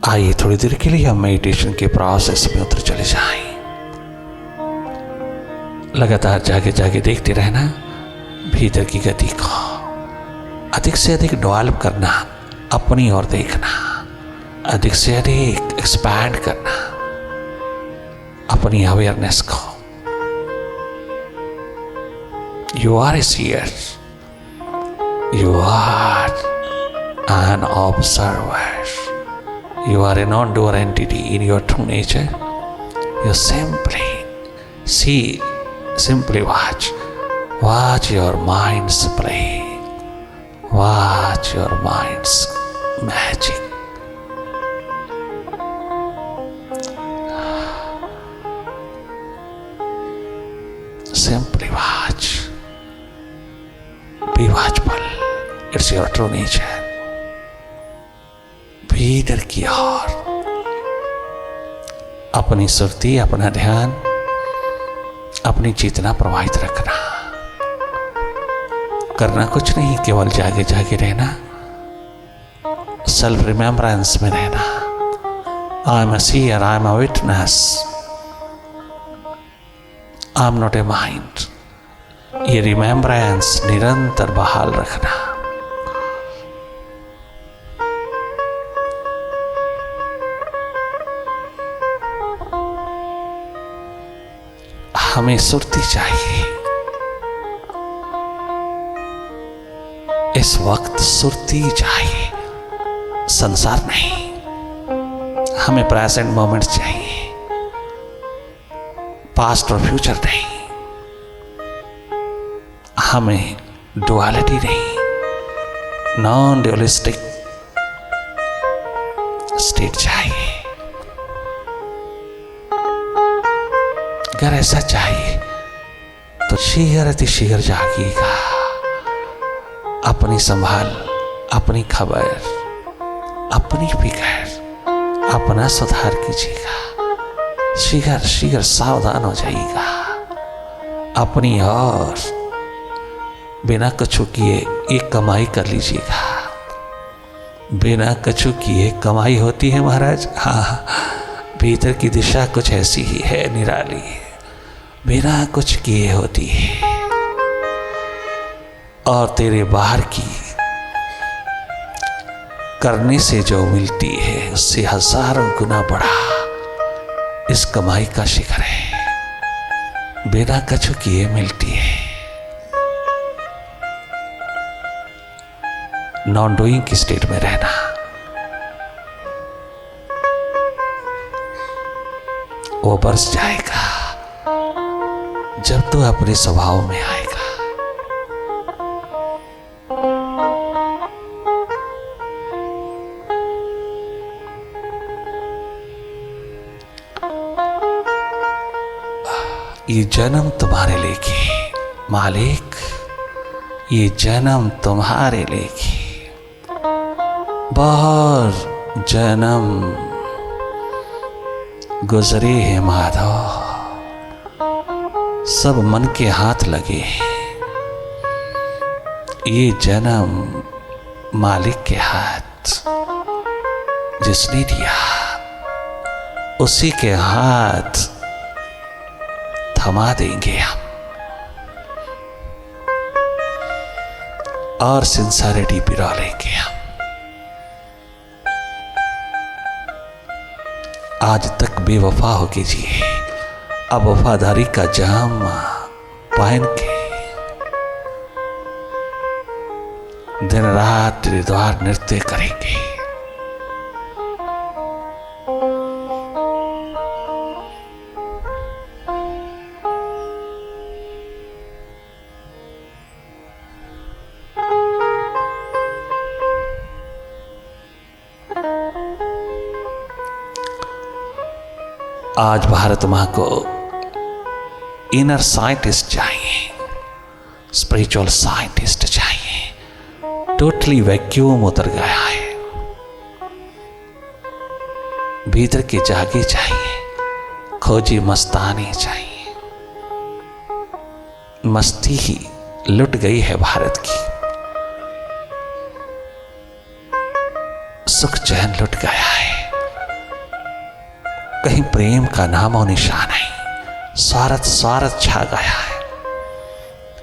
आइए थोड़ी देर के लिए हम मेडिटेशन के प्रोसेस में उतर चले जाएं। लगातार जागे जागे देखते रहना, भीतर की गति को अधिक से अधिक डेवलप करना, अपनी ओर देखना, अधिक से अधिक एक्सपैंड करना अपनी अवेयरनेस को। You are a seer, you are an observer, you are a non-doer entity in your true nature. You simply see, simply watch your mind's play, watch your mind's magic. Simply watch, be watchful, it's your true nature. भीतर की ओर अपनी सुरती, अपना ध्यान, अपनी चेतना प्रवाहित रखना। करना कुछ नहीं, केवल जागे जागे रहना, सेल्फ रिमेम्बरेंस में रहना। I am a seer, I am a witness, I am not a mind. ये रिमेम्बरेंस निरंतर बहाल रखना। हमें सुरती चाहिए, इस वक्त सुरती चाहिए, संसार नहीं। हमें प्रेजेंट मोमेंट चाहिए, पास्ट और फ्यूचर नहीं। हमें डुअलिटी नहीं, नॉन ड्यूअलिस्टिक स्टेट चाहिए। अगर ऐसा चाहिए तो शीघ्र अतिशीघ्र जागिएगा, अपनी संभाल, अपनी खबर, अपनी फिक्र, अपना सुधार कीजिएगा। शीघ्र शीघ्र सावधान हो जाइएगा। अपनी और बिना कछु किए एक कमाई कर लीजिएगा। बिना कछु किए कमाई होती है महाराज। हाँ, भीतर की दिशा कुछ ऐसी ही है, निराली, बिना कुछ किए होती है। और तेरे बाहर की करने से जो मिलती है उससे हजारों गुना बड़ा इस कमाई का शिखर है। बिना कछु किए मिलती है। नॉन डूइंग की स्टेट में रहना, वो बरस जाएगा जब तू अपने स्वभाव में आएगा। ये जन्म तुम्हारे लेके मालिक, ये जन्म तुम्हारे लेके। बहुत जन्म गुजरे हैं माधव, सब मन के हाथ लगे। ये जन्म मालिक के हाथ जिसने दिया उसी के हाथ थमा देंगे हम। और सिंसारिटी पिरा लेंगे हम। आज तक बेवफा होके जिए, अब वफादारी का जाम पहन के दिन रात तेरे द्वार नृत्य करेंगे। आज भारत माँ को इनर साइंटिस्ट चाहिए, स्पिरिचुअल साइंटिस्ट चाहिए। टोटली वैक्यूम उतर गया है। भीतर के जागे चाहिए, खोजी मस्तानी चाहिए। मस्ती ही लुट गई है भारत की, सुख चैन लुट गया है। कहीं प्रेम का नामो निशान नहीं। स्वार्थ स्वार्थ छा गया है,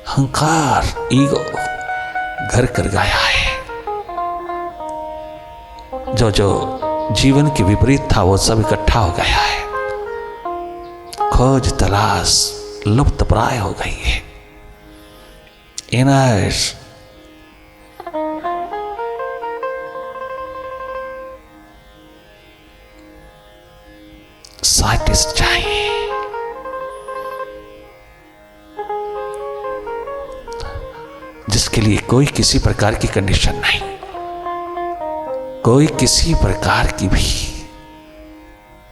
अहंकार ईगो घर कर गया है। जो जो जीवन के विपरीत था वो सब इकट्ठा हो गया है। खोज तलाश लुप्त प्राय हो गई है। इनर साइंटिस्ट चाहिए, जिसके लिए कोई किसी प्रकार की कंडीशन नहीं, कोई किसी प्रकार की भी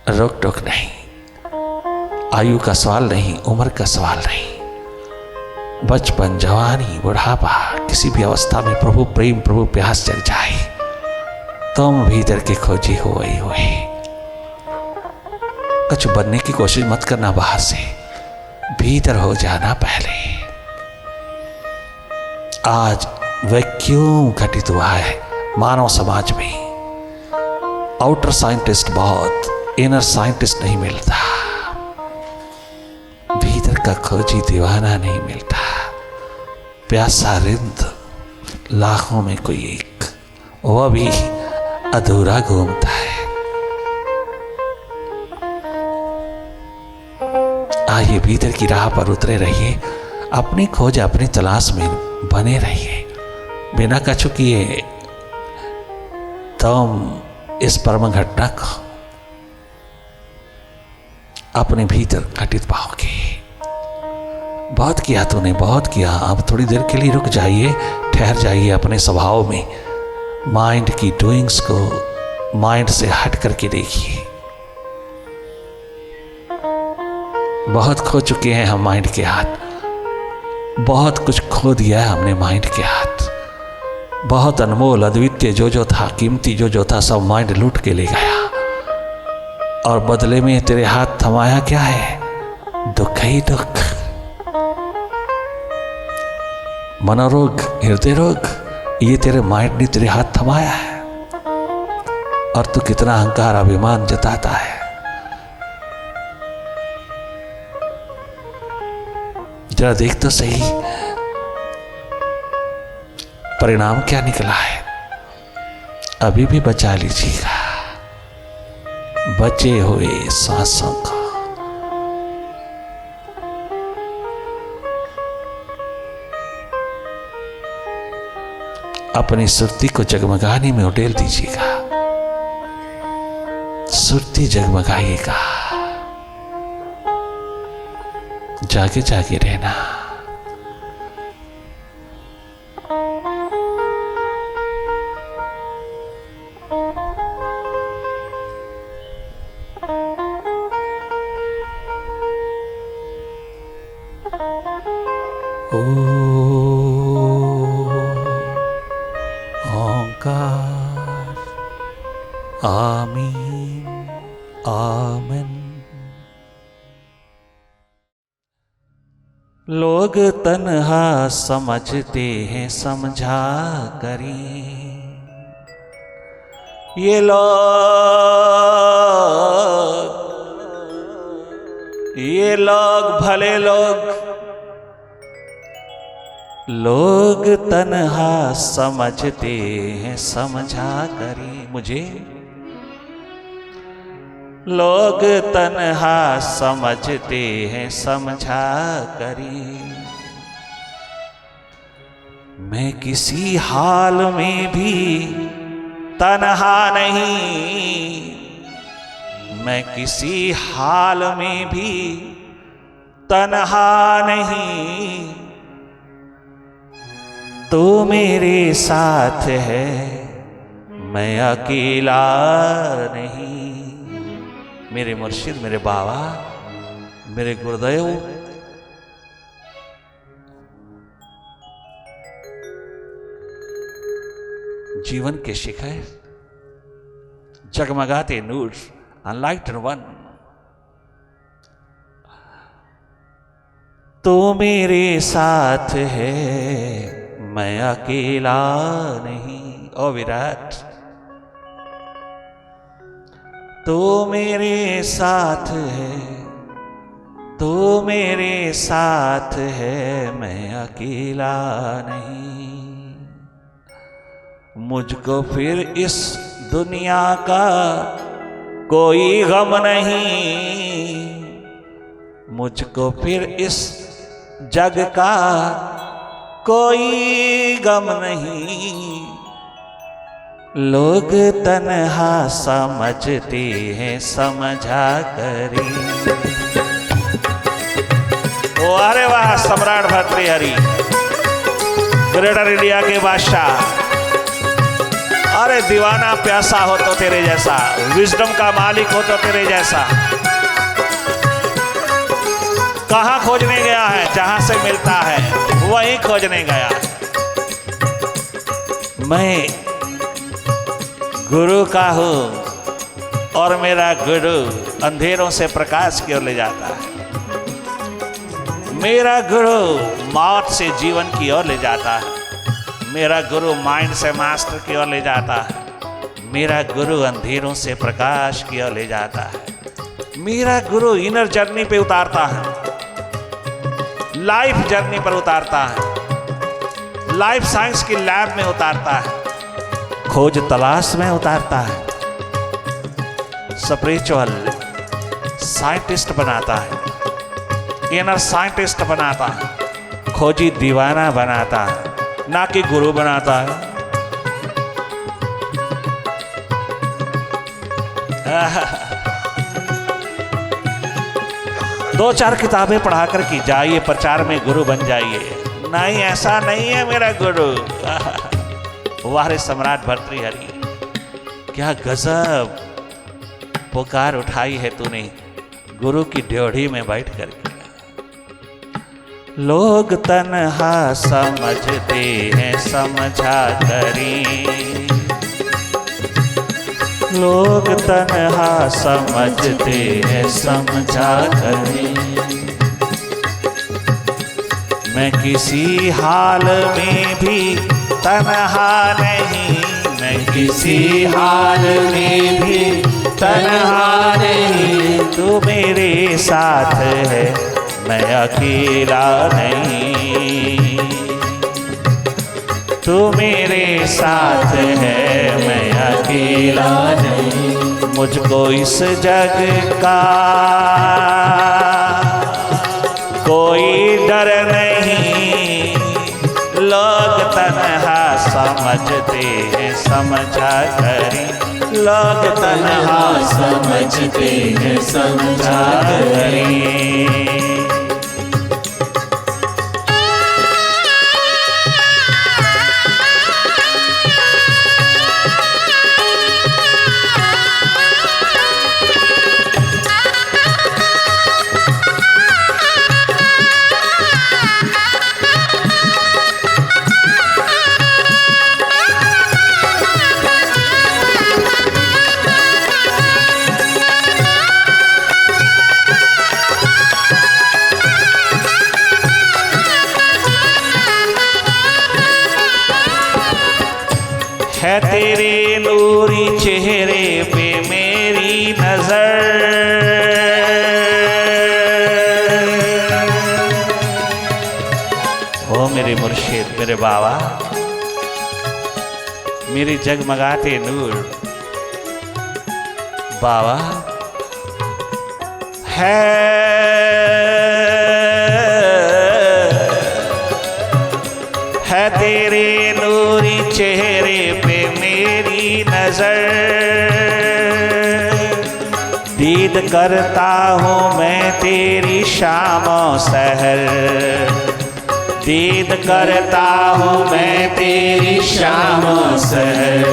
रोक टोक नहीं, आयु का सवाल नहीं, उम्र का सवाल नहीं। बचपन, जवानी, बुढ़ापा, किसी भी अवस्था में प्रभु प्रेम, प्रभु प्यास जग जाए। तुम भीतर के खोजी हो वही हुए। कुछ बनने की कोशिश मत करना बाहर से, भीतर हो जाना पहले। आज वैक्यूम घटित हुआ है मानव समाज में। आउटर साइंटिस्ट बहुत, इनर साइंटिस्ट नहीं मिलता। भीतर का खोजी दीवाना नहीं मिलता। प्यासा रिंद लाखों में कोई एक, वह भी अधूरा घूमता है। आइए भीतर की राह पर उतरे रहिए, अपनी खोज अपनी तलाश में बने रहिए। बिना कछु किए तुम इस परम घटना को अपने भीतर घटित पाओगे। बहुत किया तूने, बहुत किया, अब थोड़ी देर के लिए रुक जाइए, ठहर जाइए अपने स्वभाव में। माइंड की डूइंग्स को माइंड से हट करके देखिए। बहुत खो चुके हैं हम माइंड के हाथ, बहुत कुछ खो दिया है हमने माइंड के हाथ। बहुत अनमोल अद्वितीय जो था, कीमती जो था, सब माइंड लूट के ले गया। और बदले में तेरे हाथ थमाया क्या है? दुख ही दुख, मनोरोग, हृदय रोग, ये तेरे माइंड ने तेरे हाथ थमाया है। और तू कितना अहंकार अभिमान जताता है। जरा देख तो सही परिणाम क्या निकला है। अभी भी बचा लीजिएगा बचे हुए सांसों को। अपनी सुर्ती को जगमगाने में उडेल दीजिएगा। सुर्ती जगमगाइएगा, जागे जागे रहना। ओंकार आमीन आमीन। लोग तन्हा समझते हैं समझा करी, ये लोग भले लोग तन्हा समझते हैं समझा करी मुझे। लोग तन्हा समझते हैं समझा करी, मैं किसी हाल में भी तन्हा नहीं, मैं किसी हाल में भी तन्हा नहीं। तू मेरे साथ है, मैं अकेला नहीं। मेरे मुर्शिद, मेरे बाबा, मेरे गुरुदेव जीवन के शिखर, जगमगाते नूर, अनलाइटेड वन। तू मेरे साथ है, मैं अकेला नहीं। ओ विराट, तू मेरे साथ है, तू मेरे साथ है, मैं अकेला नहीं। मुझको फिर इस दुनिया का कोई गम नहीं, मुझको फिर इस जग का कोई गम नहीं। लोग तन्हा समझते हैं, समझा करी। ओ अरे वाह, सम्राट भर्तृहरि, ग्रेटर इंडिया के बादशाह। अरे दीवाना प्यासा हो तो तेरे जैसा, विजडम का मालिक हो तो तेरे जैसा। कहां खोजने गया है? जहां से मिलता है वहीं खोजने गया। मैं गुरु का हूं और मेरा गुरु अंधेरों से प्रकाश की ओर ले जाता है। मेरा गुरु मौत से जीवन की ओर ले जाता है। मेरा गुरु माइंड से मास्टर की ओर ले जाता है। मेरा गुरु अंधेरों से प्रकाश की ओर ले जाता है। मेरा गुरु इनर जर्नी पे उतारता है, लाइफ जर्नी पर उतारता है, लाइफ साइंस की लैब में उतारता है, खोज तलाश में उतारता है, स्पिरिचुअल साइंटिस्ट बनाता है, इनर साइंटिस्ट बनाता है, खोजी दीवाना बनाता है, ना कि गुरु बनाता है। दो चार किताबें पढ़ाकर की जाइए, प्रचार में गुरु बन जाइए। नहीं, ऐसा नहीं है मेरा गुरु। वाह रे सम्राट भर्तृहरि, क्या गजब पुकार उठाई है तूने गुरु की ड्योढ़ी में बैठ कर। लोग तन्हा समझते हैं, समझा करी। लोग तन्हा समझते हैं, समझा करी। मैं किसी हाल में भी तन्हा नहीं, मैं किसी हाल में भी तन्हा नहीं। तू मेरे साथ है, मैं अकेला नहीं। तू मेरे साथ है, मैं अकेला नहीं। मुझको इस जग का कोई डर नहीं। लोग तन्हा समझते हैं, समझा करी। लोग तन्हा समझते हैं, समझा करी। है तेरे नूरी चेहरे पे मेरी नजर। ओ मेरे मुर्शिद, मेरे बाबा, मेरे जगमगाते नूर बाबा। है तेरे नूरी चेहरे पे मेरी नजर। दीद करता हूँ मैं तेरी शामों सहर। दीद करता हूँ मैं तेरी शामों सहर।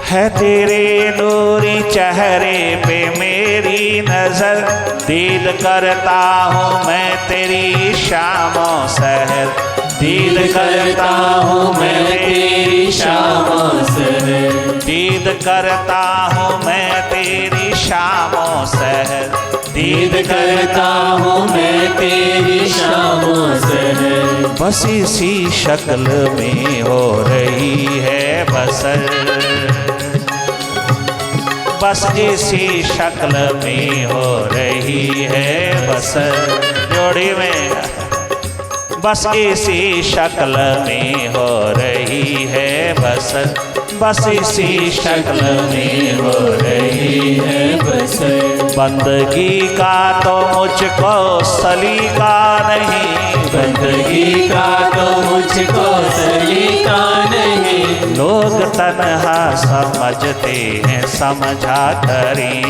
है तेरे नूरी चेहरे पे मेरी नजर। दीद करता हूँ मैं तेरी शामों सहर। दीद करता हूँ मैं तेरी शामों सहर। दीद करता हूँ मैं तेरी शामों सहर। दीद करता हूँ मैं तेरी शामों सहर। बस इसी शक्ल में हो रही है बसर। बस इसी शक्ल में हो रही है बसर। जोड़ी में बस इसी शक्ल में हो रही है बसर, बस इसी शक्ल में हो रही है बसर। बंदगी का तो मुझको सलीका नहीं, बंदगी का तो मुझको सलीका नहीं। लोग तन्हा समझते हैं समझा करें।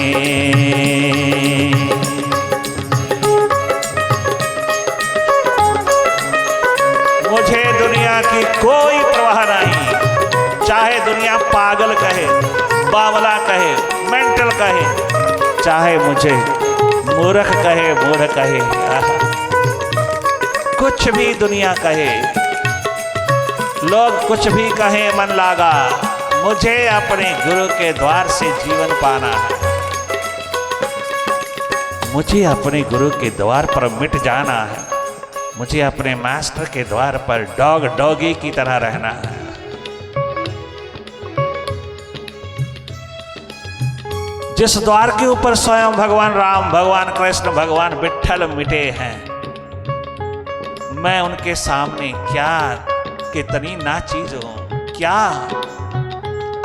मुझे दुनिया की कोई परवाह नहीं, चाहे दुनिया पागल कहे, बावला कहे, मेंटल कहे, चाहे मुझे मूर्ख कहे, मूर्ख कहे, कुछ भी दुनिया कहे, लोग कुछ भी कहे मन लागा, मुझे अपने गुरु के द्वार से जीवन पाना है। मुझे अपने गुरु के द्वार पर मिट जाना है, मुझे अपने मास्टर के द्वार पर डॉग डॉगी की तरह रहना है। जिस द्वार के ऊपर स्वयं भगवान राम, भगवान कृष्ण, भगवान विट्ठल मिटे हैं, मैं उनके सामने क्या कितनी ना चीज हूं, क्या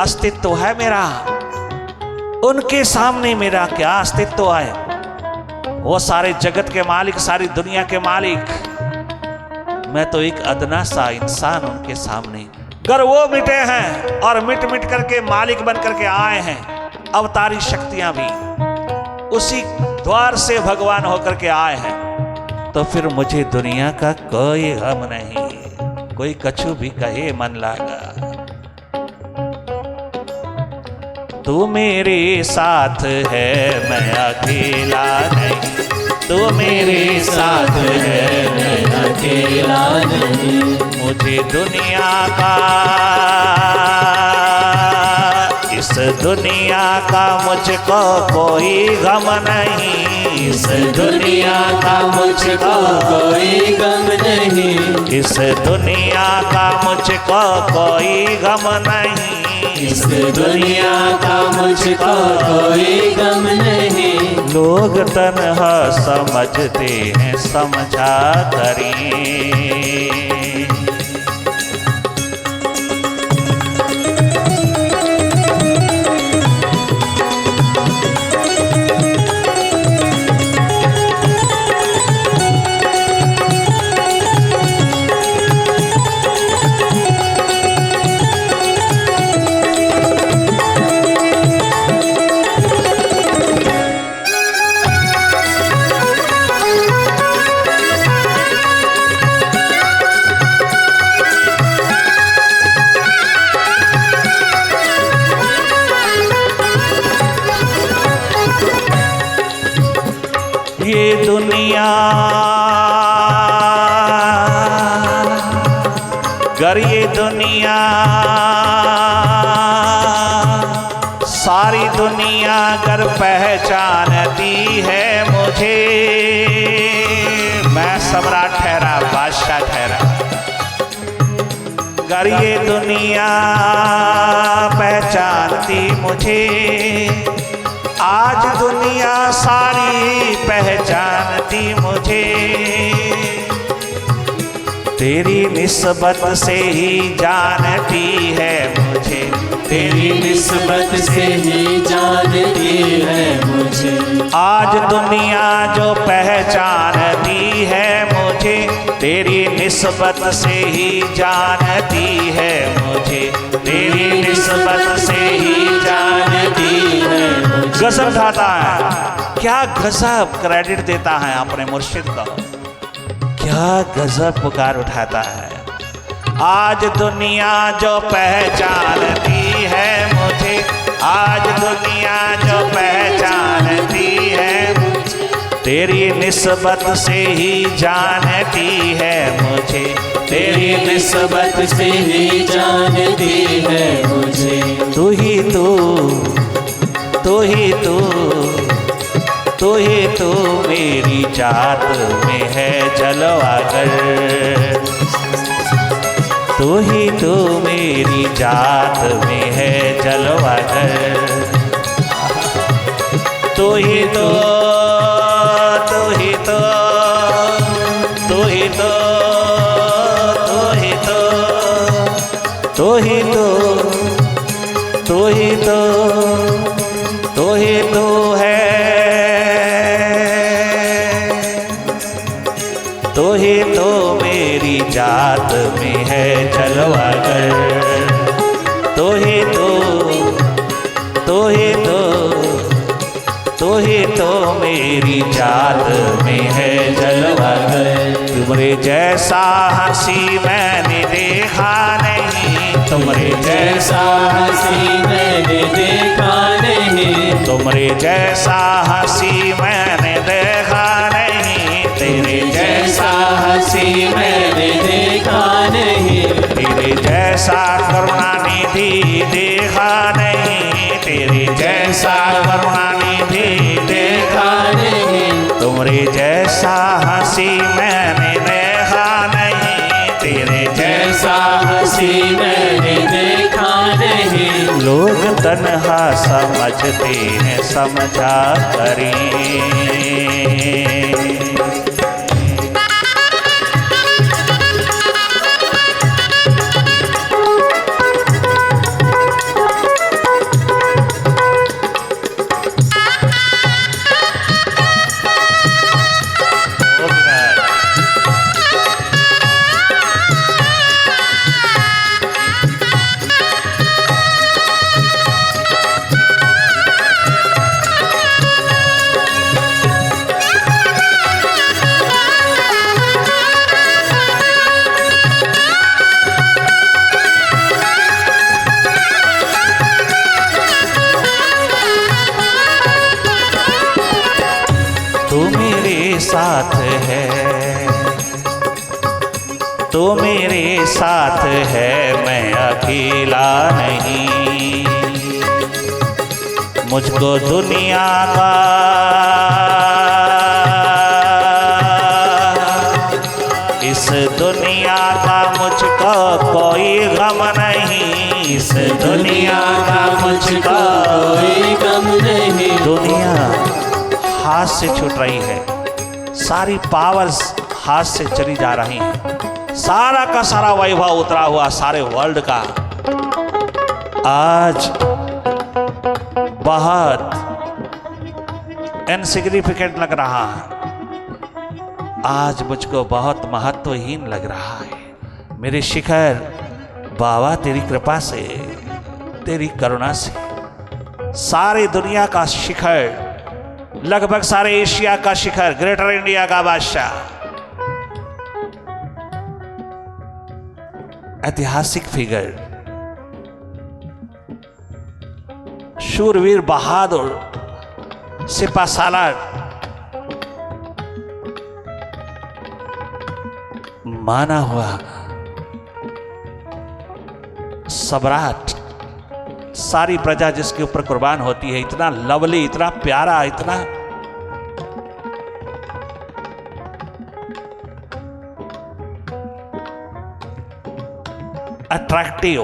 अस्तित्व है मेरा, उनके सामने मेरा क्या अस्तित्व है। वो सारे जगत के मालिक, सारी दुनिया के मालिक, मैं तो एक अदना सा इंसान उनके सामने। अगर वो मिटे हैं और मिट मिट करके मालिक बन करके आए हैं, अवतारी शक्तियां भी उसी द्वार से भगवान होकर के आए हैं, तो फिर मुझे दुनिया का कोई गम नहीं, कोई कछु भी कहे मन लागा। तू मेरे साथ है मैं अकेला नहीं, तू मेरे साथ है मैं अकेला नहीं। मुझे दुनिया का, इस दुनिया का मुझको कोई गम नहीं, इस दुनिया का मुझको कोई गम नहीं। इस दुनिया का मुझको कोई गम नहीं, इस दुनिया का मुझको कोई गम नहीं। लोग तन्हा समझते हैं समझा करें। ये दुनिया गर ये दुनिया, सारी दुनिया गर पहचानती है मुझे, मैं सम्राट ठहरा, बादशाह ठहरा। गर ये दुनिया पहचानती मुझे, आज दुनिया सारी पहचानती मुझे, तेरी निस्बत से ही जानती है मुझे, तेरी निस्बत से ही जानती है मुझे। आज दुनिया जो पहचानती है मुझे, तेरी निस्बत से ही जानती है मुझे, तेरी निस्बत से ही जानती है मुझे। गजब गाता है, क्या गजब क्रेडिट देता है अपने मुर्शिद को, क्या गजब पुकार उठाता है। आज दुनिया जो पहचानती है मुझे, आज दुनिया जो पहचानती है मुझे, तेरी निस्बत से ही जानती है मुझे, तेरी निस्बत से ही जानती है मुझे। तू ही तू, तू ही तू, तू ही तू मेरी जात में है जलवागर, तू ही तू मेरी जात में है जलवागर। तू ही तो, तू ही तो, तू ही तो, तू ही तो, तू ही तो, तू ही तो, तू ही तो है, तू ही तो मेरी जात में है जलवा कर, तू ही तो, तू ही तो, तू ही तो मेरी जात में है जलवा कर। तुम्हारे जैसा हंसी मैंने देखा नहीं, तुम्हारे जैसा हंसी मैंने देखा नहीं, तुम्हारे जैसा हंसी मैंने देखा नहीं, तेरे जैसा हंसी मैंने देखा नहीं, तेरे जैसा करुणानिधि देखा नहीं, तेरे जैसा करुणानिधि देखा नहीं, तुम्हारे जैसा हंसी मैंने देखा नहीं, तेरे जैसा हंसी मैंने देखा नहीं। लोग तन्हा समझते हैं समझा करें, तू मेरे साथ है, तू मेरे साथ है, मैं अकेला नहीं, मुझको दुनिया का इस दुनिया का मुझको कोई गम नहीं, इस दुनिया का मुझको कोई गम नहीं। दुनिया हाथ से छूट रही है, सारी पावर्स हाथ से चली जा रही हैं, सारा का सारा वैभव उतरा हुआ सारे वर्ल्ड का आज बहुत इनसिग्निफिकेंट लग रहा है, आज मुझको बहुत महत्वहीन लग रहा है। मेरे शिखर बाबा तेरी कृपा से, तेरी करुणा से सारी दुनिया का शिखर, लगभग सारे एशिया का शिखर, ग्रेटर इंडिया का बादशाह, ऐतिहासिक फिगर, शूरवीर बहादुर सिपा सालार, माना हुआ सम्राट, सारी प्रजा जिसके ऊपर कुर्बान होती है, इतना लवली, इतना प्यारा, इतना अट्रैक्टिव,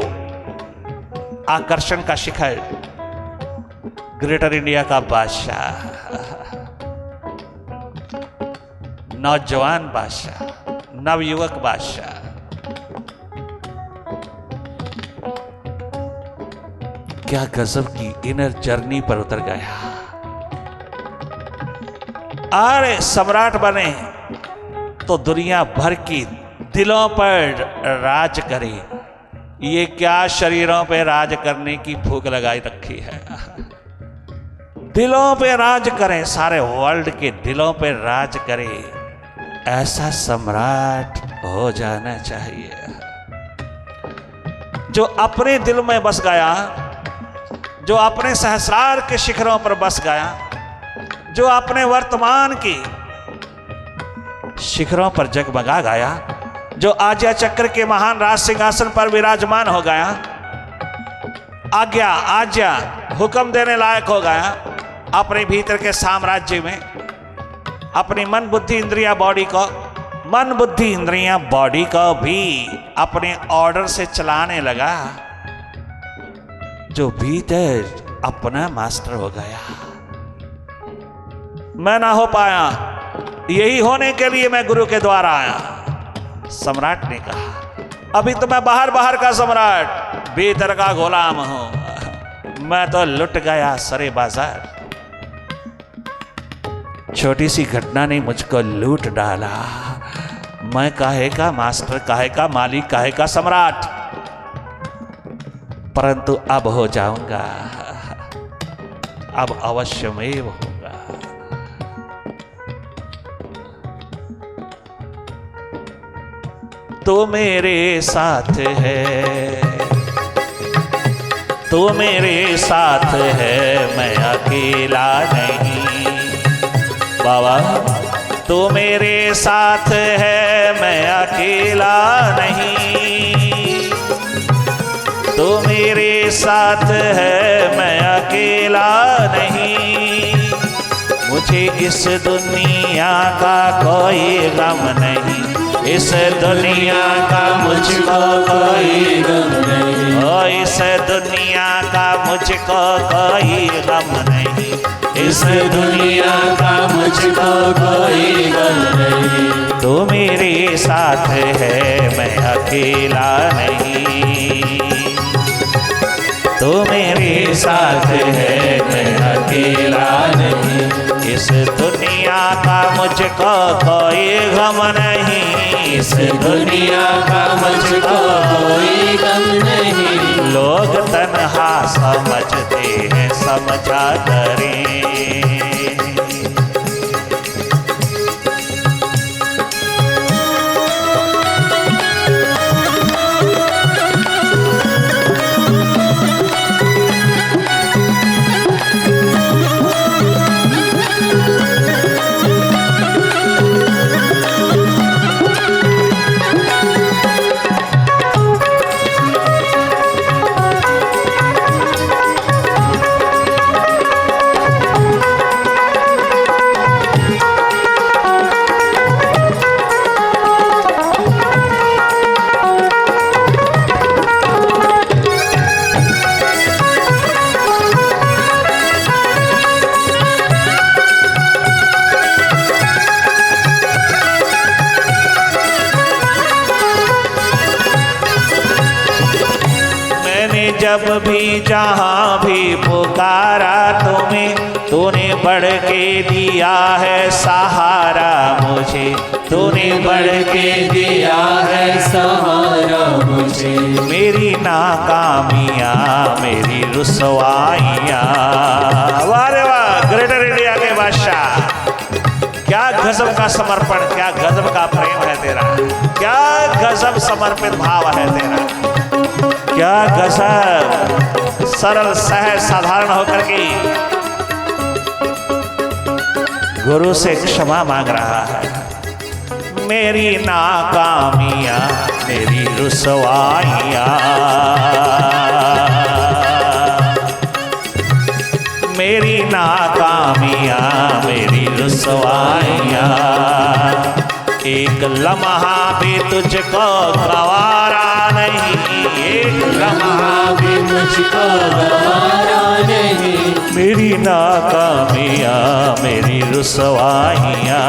आकर्षण का शिखर, ग्रेटर इंडिया का बादशाह, नौजवान बादशाह, नवयुवक बादशाह, क्या गजब की इनर जर्नी पर उतर गया। अरे सम्राट बने तो दुनिया भर की दिलों पर राज करे, ये क्या शरीरों पे राज करने की भूख लगाई रखी है। दिलों पे राज करे, सारे वर्ल्ड के दिलों पे राज करे, ऐसा सम्राट हो जाना चाहिए जो अपने दिल में बस गया, जो अपने सहस्रार के शिखरों पर बस गया, जो अपने वर्तमान की शिखरों पर जगमगा गया, जो आज्ञा चक्र के महान राज सिंहासन पर विराजमान हो गया, आज्ञा हुक्म देने लायक हो गया, अपने भीतर के साम्राज्य में अपनी मन बुद्धि इंद्रिया बॉडी को, मन बुद्धि इंद्रियां बॉडी को भी अपने ऑर्डर से चलाने लगा, जो भीतर अपना मास्टर हो गया। मैं ना हो पाया, यही होने के लिए मैं गुरु के द्वार आया। सम्राट ने कहा, अभी तो मैं बाहर बाहर का सम्राट, भीतर का गुलाम हूं। मैं तो लुट गया सरे बाजार। छोटी सी घटना ने मुझको लूट डाला। मैं काहे का मास्टर, काहे का मालिक, काहे का सम्राट, परंतु अब हो जाऊंगा, अब अवश्यमेव होगा। तो मेरे साथ है, तो मेरे साथ है, मैं अकेला नहीं। बाबा तो मेरे साथ है, मैं अकेला नहीं। तो मेरे साथ है, मैं अकेला नहीं। मुझे इस दुनिया का कोई गम नहीं, इस दुनिया का मुझको कोई गम नहीं। ओ इस दुनिया का मुझको कोई गम नहीं, इस दुनिया का मुझको कोई गम नहीं। तो मेरे साथ है, मैं अकेला नहीं। तो मेरे साथ है, मैं अकेला नहीं। इस दुनिया का मुझको कोई गम नहीं, इस दुनिया का मुझको कोई गम नहीं। लोग तन्हा समझते हैं, समझा करें। जब भी जहाँ भी पुकारा तुम्हें, तूने बढ़ के दिया है सहारा मुझे। तूने बढ़ के दिया है सहारा मुझे। मेरी नाकामियाँ, मेरी रुसवाइयाँ। वाह रे वाह, ग्रेटर इंडिया के बादशाह, क्या गजब का समर्पण, क्या गजब का प्रेम है तेरा, क्या गजब समर्पित भाव है तेरा, क्या गजब सरल सहज साधारण होकर के गुरु से क्षमा मांग रहा है। मेरी नाकामियाँ, मेरी रुसवाइयाँ, मेरी नाकामियाँ, मेरी रुसवाइयाँ। एक लम्हा भी तुझको गवारा नहीं, एक लम्हा भी मुझको गवारा नहीं। मेरी नाकामियाँ, मेरी रुसवाइयाँ।